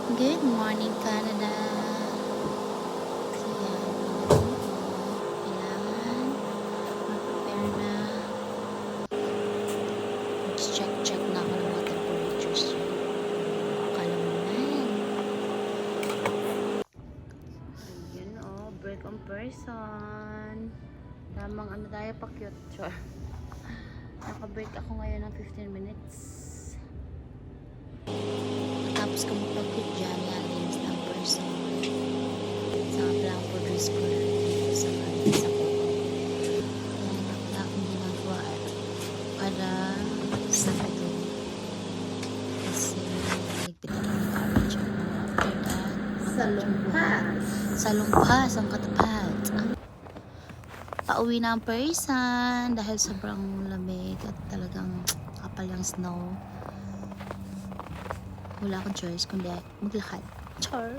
Good morning, Canada. Kaya, kailangan mag-prepare na. Check na ako ng mga temperatures dyan. Akala mo naman. Ayan o, break on person. Tamang ano tayo pa cute. Sure. Naka-break ako ngayon ng 15 minutes. Tapos kung mag-pag-quit dyan, yan, linis ng person. Sa lang po dress ko na dito sa kanila sa kuko. Yan, wala akong ginagawa para sa akin. Kasi ligpit ako ng garbage. Sa lumpas. Sa lumpas, ang katapat. Pauwi na ang person dahil sobrang lamig at talagang kapal yung snow. Wala akong choice kundi maglakad. Char!